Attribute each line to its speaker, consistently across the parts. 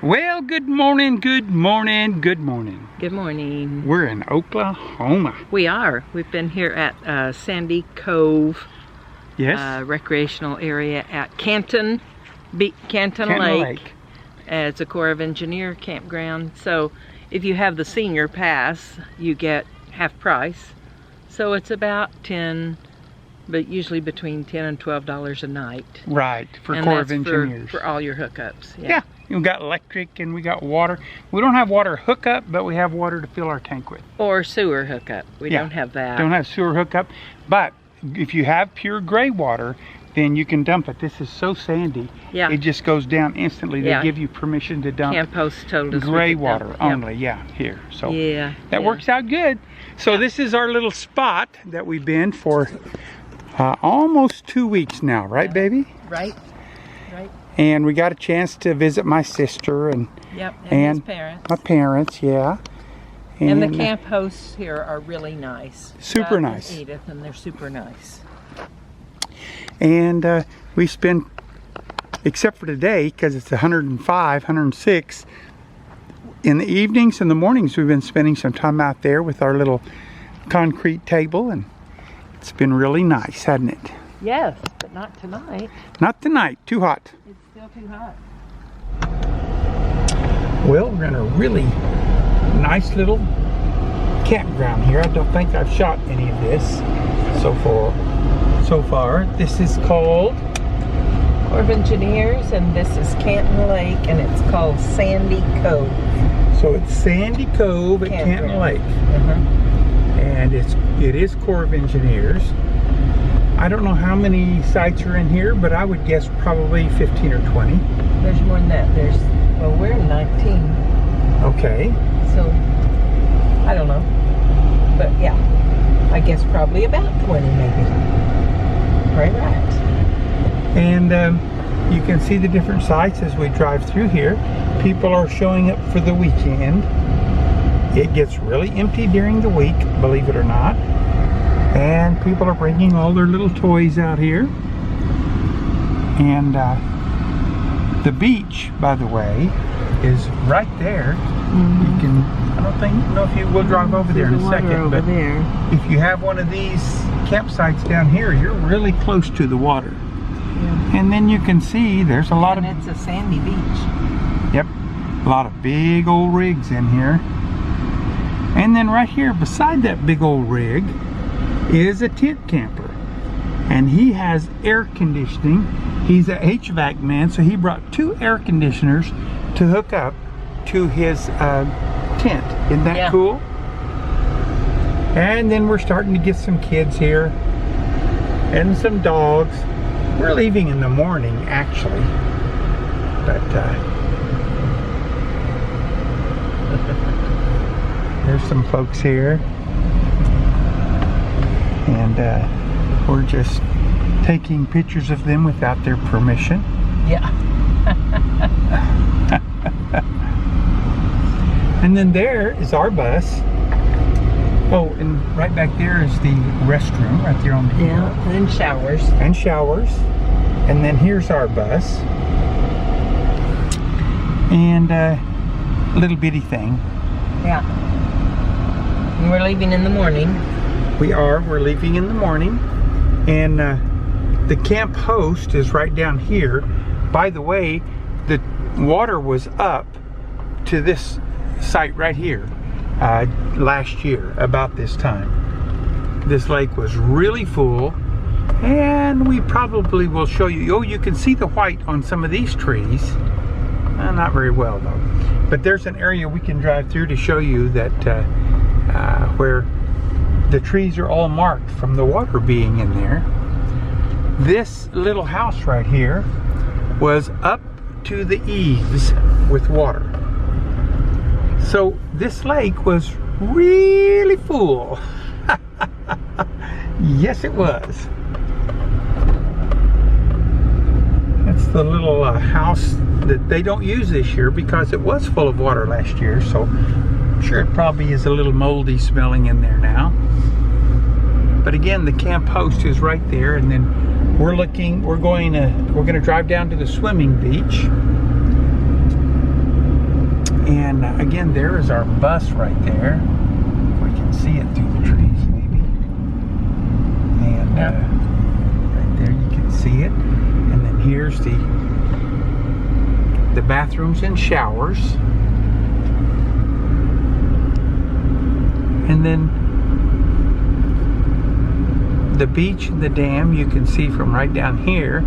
Speaker 1: Well, good morning, good morning, good morning.
Speaker 2: Good morning.
Speaker 1: We're in Oklahoma.
Speaker 2: We are. We've been here at Sandy Cove
Speaker 1: Yes.
Speaker 2: recreational area at Canton Lake. It's a Corps of Engineer campground. So if you have the senior pass, you get half price. So it's about $10, but usually between $10 and $12 a night.
Speaker 1: Right, for
Speaker 2: And
Speaker 1: Corps
Speaker 2: that's
Speaker 1: of Engineers.
Speaker 2: for all your hookups.
Speaker 1: Yeah, we got electric and we got water. We don't have water hookup, but we have water to fill our tank with.
Speaker 2: Or sewer hookup. We don't have that.
Speaker 1: Don't have sewer hookup, but if you have pure gray water, then you can dump it. This is so sandy.
Speaker 2: Yeah.
Speaker 1: It just goes down instantly. They give you permission to dump
Speaker 2: Camp host told us
Speaker 1: gray
Speaker 2: we could dump.
Speaker 1: water only. Yeah, here. So
Speaker 2: Yeah.
Speaker 1: that works out good. So this is our little spot that we've been for almost 2 weeks now, right, baby?
Speaker 2: Right.
Speaker 1: And we got a chance to visit my sister and
Speaker 2: Yep, and his parents.
Speaker 1: my parents, yeah.
Speaker 2: And the camp hosts here are really nice.
Speaker 1: Super
Speaker 2: Beth
Speaker 1: nice.
Speaker 2: And Edith, and they're super nice.
Speaker 1: And we spent, except for today, because it's 105, 106, in the evenings and the mornings we've been spending some time out there with our little concrete table, and it's been really nice, hasn't it?
Speaker 2: Yes, but not tonight.
Speaker 1: Not tonight, too hot.
Speaker 2: It's still too hot.
Speaker 1: Well, we're in a really nice little campground here. I don't think I've shot any of this so far. This is called
Speaker 2: Corps of Engineers, and this is Canton Lake, and it's called Sandy Cove.
Speaker 1: So it's Sandy Cove at Canton Lake. And it is Corps of Engineers. I don't know how many sites are in here, but I would guess probably 15 or 20.
Speaker 2: There's more than that. Well, we're in 19.
Speaker 1: Okay.
Speaker 2: So, I don't know. But yeah, I guess probably about 20 maybe. Right.
Speaker 1: And you can see the different sites as we drive through here. People are showing up for the weekend. It gets really empty during the week, believe it or not. And people are bringing all their little toys out here. And the beach, by the way, is right there. You can, I don't know if you will drive over there in a second, but if you have one of these campsites down here, you're really close to the water. Yeah. And then you can see there's a lot
Speaker 2: it's a sandy beach.
Speaker 1: Yep, a lot of big old rigs in here. And then right here beside that big old rig is a tent camper, and he has air conditioning. He's a HVAC man, so he brought 2 air conditioners to hook up to his tent. Isn't that cool? And then we're starting to get some kids here and some dogs. We're leaving in the morning, actually, but there's some folks here, and we're just taking pictures of them without their permission.
Speaker 2: Yeah.
Speaker 1: And then there is our bus. Oh, and right back there is the restroom, right there on the hill.
Speaker 2: And showers.
Speaker 1: And showers. And then here's our bus. And a little bitty thing.
Speaker 2: Yeah. And we're leaving in the morning.
Speaker 1: We're leaving in the morning. And the camp host is right down here. By the way, the water was up to this site right here last year about this time. This lake was really full, and we probably will show you. Oh, you can see the white on some of these trees. Not very well though, but there's an area we can drive through to show you that where the trees are all marked from the water being in there. This little house right here was up to the eaves with water. So this lake was really full. Yes, it was. That's the little house that they don't use this year because it was full of water last year. So I'm sure it probably is a little moldy smelling in there now. But again, the camp host is right there, and then we're going to drive down to the swimming beach. again, there is our bus right there. If we can see it through the trees, maybe. And right there, you can see it. And then here's the bathrooms and showers. And then the beach and the dam you can see from right down here.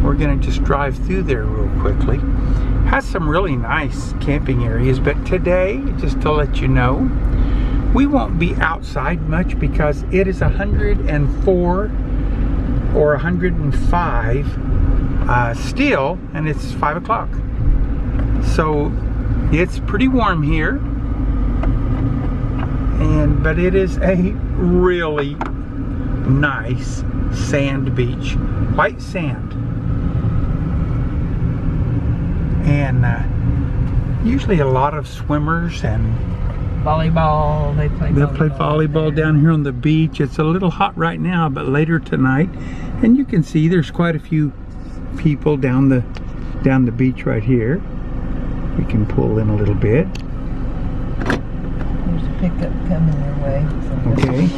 Speaker 1: We're gonna just drive through there real quickly. Has some really nice camping areas, but today, just to let you know, we won't be outside much because it is 104 or 105 still, and it's 5 o'clock. So it's pretty warm here, but it is a really nice sand beach, white sand. And usually a lot of swimmers and
Speaker 2: volleyball. They play
Speaker 1: volleyball down here on the beach. It's a little hot right now, but later tonight, and you can see there's quite a few people down the beach right here. We can pull in a little bit.
Speaker 2: There's a pickup coming your way.
Speaker 1: Okay.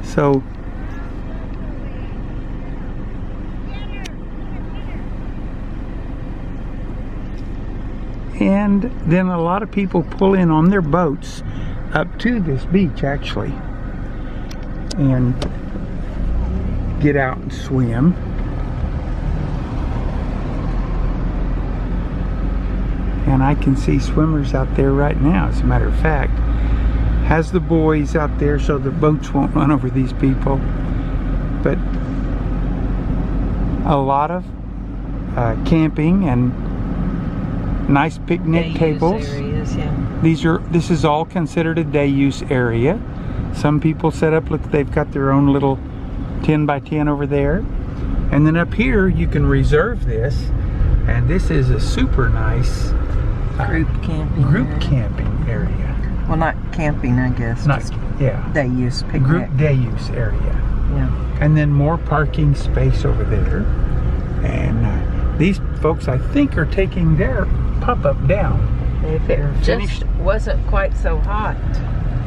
Speaker 1: So and then a lot of people pull in on their boats up to this beach actually and get out and swim. And I can see swimmers out there right now, as a matter of fact. Has the boys out there so the boats won't run over these people. But a lot of camping and nice picnic tables.
Speaker 2: Areas, yeah.
Speaker 1: This is all considered a day use area. Some people set up, look, they've got their own little 10 by 10 over there. And then up here you can reserve this, and this is a super nice
Speaker 2: group camping
Speaker 1: area.
Speaker 2: Well, not camping, I guess.
Speaker 1: Not,
Speaker 2: just
Speaker 1: yeah.
Speaker 2: Day use picnic.
Speaker 1: Group day use area.
Speaker 2: Yeah.
Speaker 1: And then more parking space over there. And these folks, I think, are taking their pop-up down.
Speaker 2: If it just wasn't quite so hot.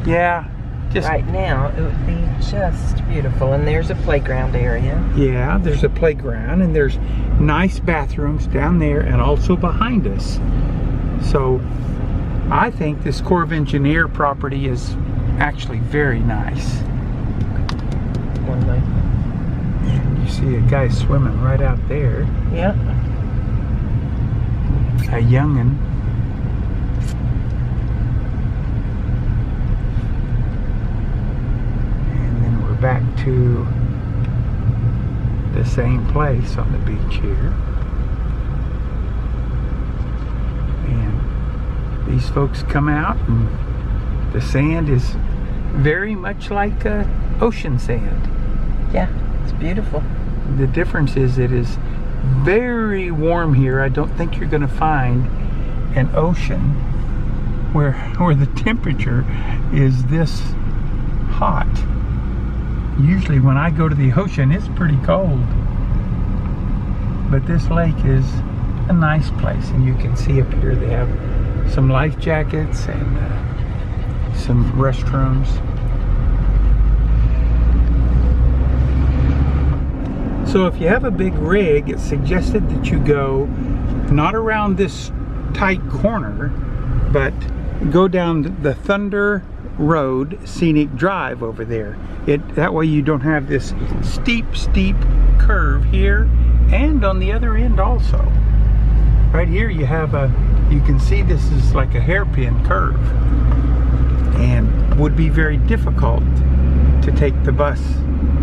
Speaker 1: Yeah. Just
Speaker 2: right now, it would be just beautiful. And there's a playground area.
Speaker 1: Yeah, there's a playground, and there's nice bathrooms down there and also behind us. So I think this Corps of Engineer property is actually very nice.
Speaker 2: One way.
Speaker 1: You see a guy swimming right out there.
Speaker 2: Yeah.
Speaker 1: A young'un. And then we're back to the same place on the beach here. And these folks come out, and the sand is very much like ocean sand.
Speaker 2: Yeah, it's beautiful.
Speaker 1: The difference is it is very warm here. I don't think you're going to find an ocean where the temperature is this hot. Usually when I go to the ocean, it's pretty cold. But this lake is a nice place, and you can see up here they have some life jackets and some restrooms. So if you have a big rig, it's suggested that you go not around this tight corner, but go down the Thunder Road Scenic Drive over there. That way you don't have this steep curve here, and on the other end also. Right here you have you can see this is like a hairpin curve, and would be very difficult to take the bus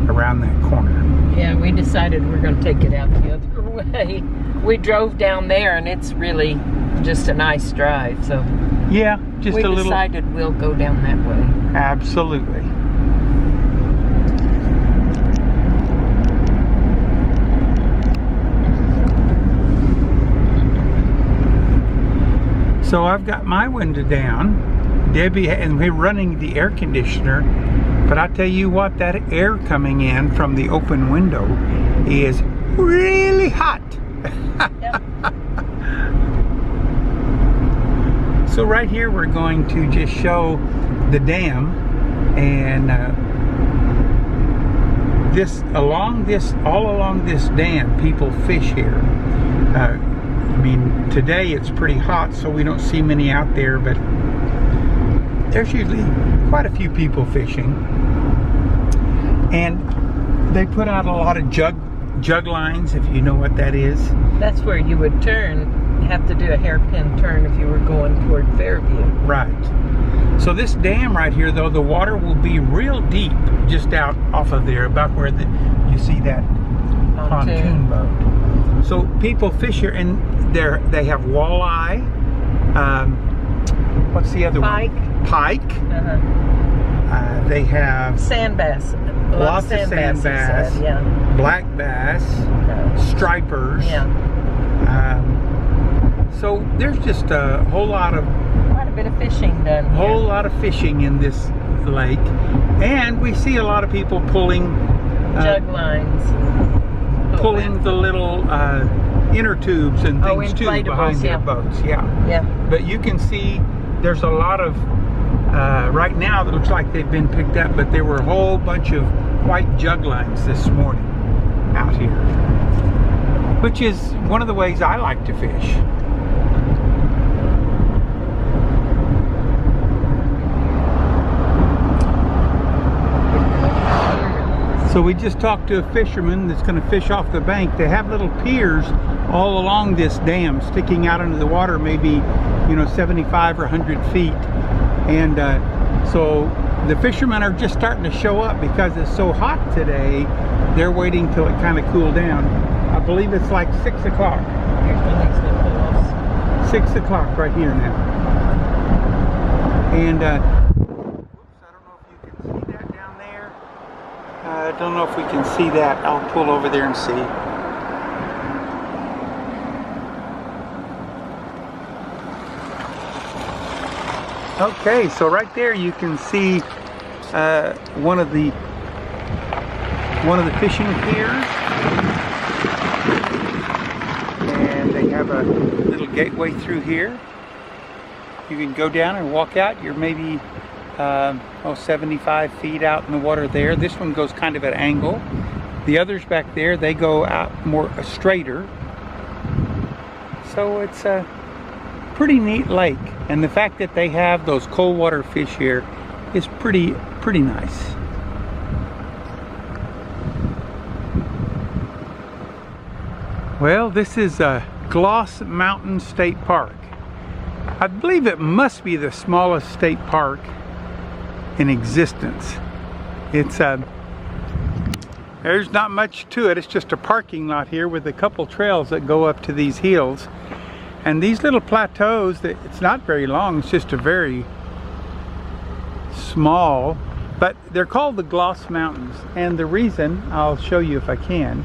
Speaker 1: around that corner.
Speaker 2: Yeah, we decided we're going to take it out the other way. We drove down there, and it's really just a nice drive. So
Speaker 1: yeah, just a little. We
Speaker 2: decided we'll go down that way.
Speaker 1: Absolutely. So I've got my window down, Debbie, and we're running the air conditioner. But I tell you what, that air coming in from the open window is really hot.
Speaker 2: Yep.
Speaker 1: So right here we're going to just show the dam, and all along this dam people fish here. I mean, today it's pretty hot, so we don't see many out there, but there's usually quite a few people fishing. And they put out a lot of jug lines, if you know what that is.
Speaker 2: That's where you would turn, have to do a hairpin turn if you were going toward Fairview.
Speaker 1: Right. So this dam right here, though, the water will be real deep just out off of there, about where you see that pontoon boat. So people fish here, and they have walleye. What's the other
Speaker 2: Pike.
Speaker 1: one? Pike. They have
Speaker 2: Sand bass.
Speaker 1: Lots of sand bass.
Speaker 2: Yeah.
Speaker 1: Black bass. Stripers.
Speaker 2: Yeah.
Speaker 1: So there's just a whole lot of
Speaker 2: Quite a bit of fishing done here.
Speaker 1: Whole lot of fishing in this lake, and we see a lot of people pulling
Speaker 2: jug lines,
Speaker 1: pulling the little inner tubes and things too behind their boats. Yeah. But you can see there's a lot of right now that looks like they've been picked up, but there were a whole bunch of white jug lines this morning out here, which is one of the ways I like to fish. So we just talked to a fisherman that's going to fish off the bank. They have little piers all along this dam sticking out into the water, maybe 75 or 100 feet. And so the fishermen are just starting to show up because it's so hot today. They're waiting till it kind of cooled down. I believe it's like 6 o'clock. 6 o'clock right here now. And I don't know if you can see that. I'll pull over there and see. Okay, so right there you can see one of the fishing piers, and they have a little gateway through here. You can go down and walk out. You're maybe 75 feet out in the water there. This one goes kind of at an angle. The others back there, they go out more straighter. So it's a pretty neat lake, and the fact that they have those cold water fish here is pretty nice. Well, this is Gloss Mountain State Park. I believe it must be the smallest state park in existence. It's there's not much to it. It's just a parking lot here with a couple trails that go up to these hills, and these little plateaus that it's not very long, it's just a very small, but they're called the Gloss Mountains, and the reason, I'll show you if I can,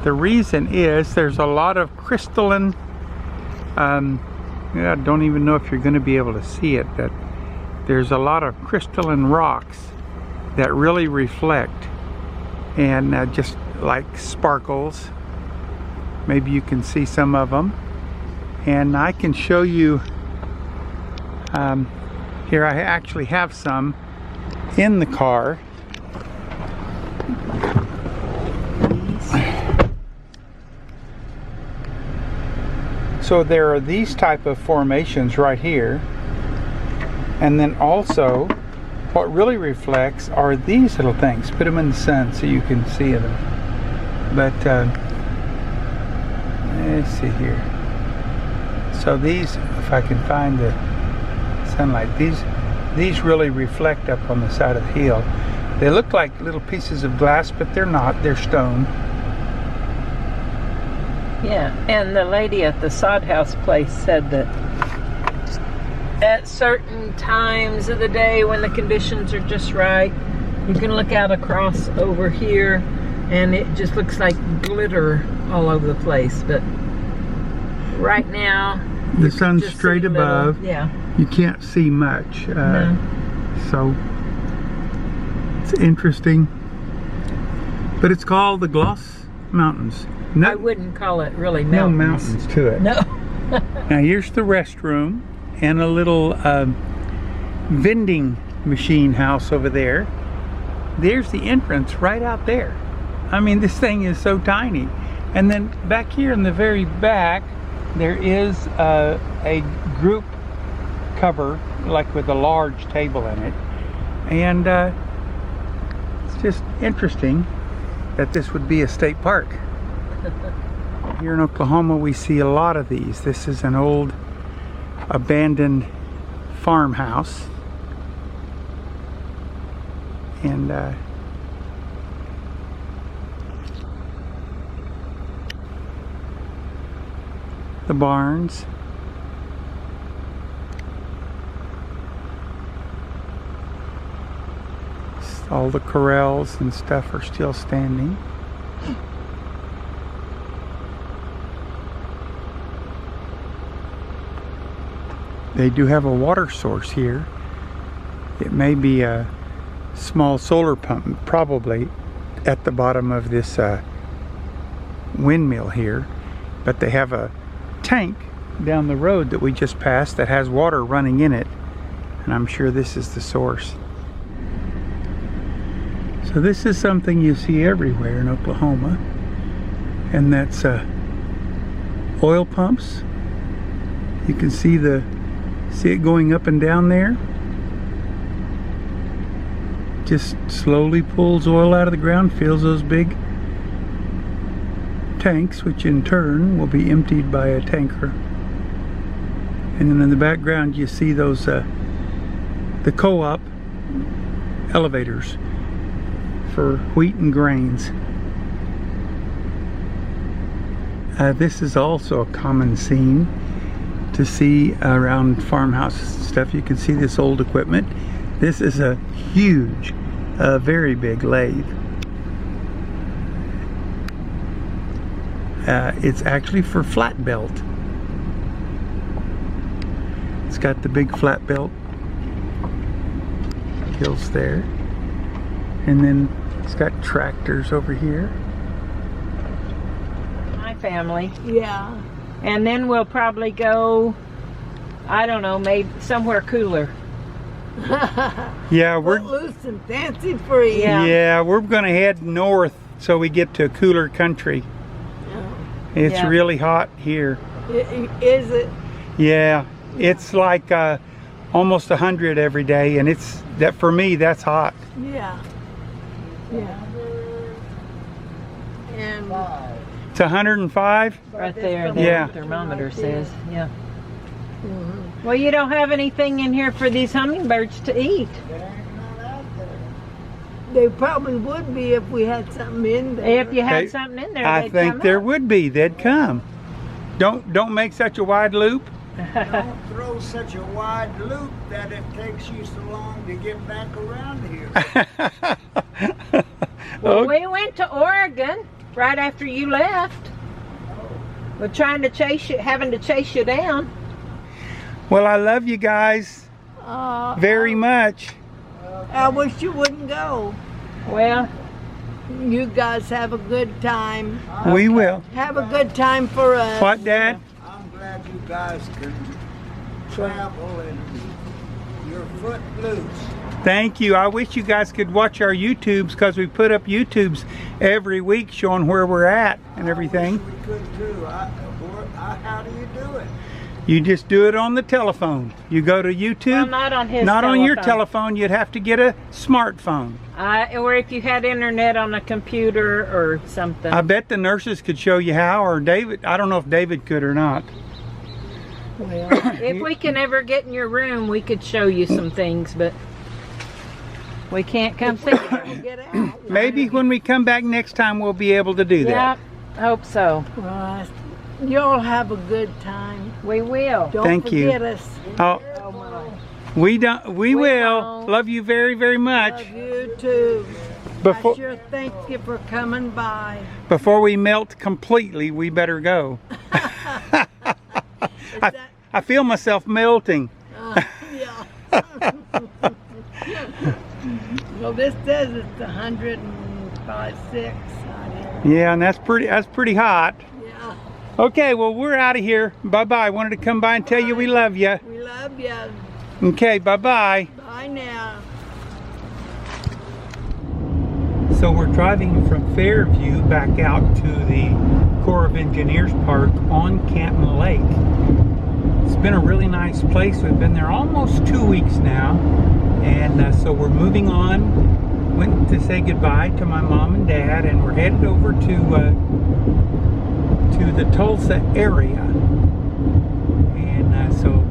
Speaker 1: the reason is there's a lot of crystalline I don't even know if you're going to be able to see it, but there's a lot of crystalline rocks that really reflect, and just like sparkles. Maybe you can see some of them, and I can show you here. I actually have some in the car. So there are these type of formations right here, and then also what really reflects are these little things. Put them in the sun so you can see them. But let's see here. So these, if I can find the sunlight, these really reflect up on the side of the hill. They look like little pieces of glass, but they're not. They're stone.
Speaker 2: Yeah, and the lady at the sod house place said that at certain times of the day when the conditions are just right, you can look out across over here and it just looks like glitter all over the place. But right now,
Speaker 1: the sun's straight above.
Speaker 2: Yeah.
Speaker 1: You can't see much.
Speaker 2: No.
Speaker 1: So it's interesting. But it's called the Gloss Mountains.
Speaker 2: No, I wouldn't call it really mountains.
Speaker 1: No mountains to it.
Speaker 2: No.
Speaker 1: Now here's the restroom. and a little vending machine house over there. There's the entrance right out there. I mean, this thing is so tiny. And then back here in the very back, there is a group cover, like with a large table in it. And it's just interesting that this would be a state park. Here in Oklahoma, we see a lot of these. This is an old abandoned farmhouse. And the barns. All the corrals and stuff are still standing. They do have a water source here. It may be a small solar pump, probably at the bottom of this windmill here, but they have a tank down the road that we just passed that has water running in it, and I'm sure this is the source. So this is something you see everywhere in Oklahoma, and that's oil pumps. You can see it going up and down there. Just slowly pulls oil out of the ground, fills those big tanks, which in turn will be emptied by a tanker. And then in the background you see those the co-op elevators for wheat and grains. This is also a common scene to see around farmhouses and stuff. You can see this old equipment. This is a huge, very big lathe. It's actually for flat belt. It's got the big flat belt hills there. And then it's got tractors over here.
Speaker 2: My family.
Speaker 3: Yeah.
Speaker 2: And then we'll probably go, I don't know, maybe somewhere cooler.
Speaker 1: Yeah, we're
Speaker 3: loose and fancy free.
Speaker 1: yeah, we're gonna head north so we get to a cooler country. It's really hot here.
Speaker 3: Is it?
Speaker 1: Yeah, it's like almost 100 every day, and for me that's hot.
Speaker 3: Yeah. Yeah. And
Speaker 1: it's 105
Speaker 2: right there. The
Speaker 1: yeah.
Speaker 2: thermometer says. Yeah. Well, you don't have anything in here for these hummingbirds to eat.
Speaker 3: they probably would be if we had something in there.
Speaker 2: If you had something in there,
Speaker 1: I think there would be. They'd come. Don't make such a wide loop.
Speaker 4: Don't throw such a wide loop that it takes you so long to get back around here.
Speaker 2: Well, we went to Oregon right after you left. We're trying to chase you, having to chase you down.
Speaker 1: Well, I love you guys very much.
Speaker 3: I wish you wouldn't go.
Speaker 2: Well,
Speaker 3: you guys have a good time.
Speaker 1: We will.
Speaker 3: Have a good time for us.
Speaker 1: What, Dad?
Speaker 4: I'm glad you guys can travel and your foot loose.
Speaker 1: Thank you. I wish you guys could watch our YouTubes, because we put up YouTubes every week showing where we're at and everything.
Speaker 4: I wish we could too. How do you do it?
Speaker 1: You just do it on the telephone. You go to YouTube.
Speaker 2: well, not on his
Speaker 1: Not
Speaker 2: telephone.
Speaker 1: on your telephone. You'd have to get a smartphone.
Speaker 2: Or if you had internet on a computer or something.
Speaker 1: I bet the nurses could show you how, or David. I don't know if David could or not.
Speaker 3: Well,
Speaker 2: If we can ever get in your room, we could show you some things, but we can't come see you.
Speaker 3: get out.
Speaker 1: Maybe when we come back next time, we'll be able to do that.
Speaker 2: Yep, hope so.
Speaker 3: Well, you'll have a good time.
Speaker 2: We will.
Speaker 3: Don't
Speaker 1: Thank you.
Speaker 3: forget us.
Speaker 1: Oh,
Speaker 2: Oh my.
Speaker 1: we don't. We will.
Speaker 2: won't.
Speaker 1: Love you very, very much.
Speaker 3: Love you too.
Speaker 1: Before
Speaker 3: I sure thank you for coming by.
Speaker 1: before we melt completely, we better go. I feel myself melting.
Speaker 3: Yeah. Well, this says it's 105.6 out here.
Speaker 1: Yeah, and that's pretty hot.
Speaker 3: Yeah.
Speaker 1: Okay, well, we're out of here. Bye-bye. Wanted to come by and tell you we love you.
Speaker 3: We Love ya.
Speaker 1: Okay, bye-bye.
Speaker 3: Bye now.
Speaker 1: So we're driving from Fairview back out to the Corps of Engineers Park on Canton Lake. It's been a really nice place. We've been there almost 2 weeks now, and so we're moving on. Went to say goodbye to my mom and dad, and we're headed over to the Tulsa area. And so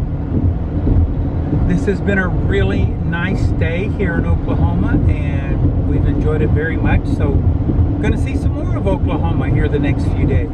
Speaker 1: this has been a really nice day here in Oklahoma, and we've enjoyed it very much. So I'm going to see some more of Oklahoma here the next few days.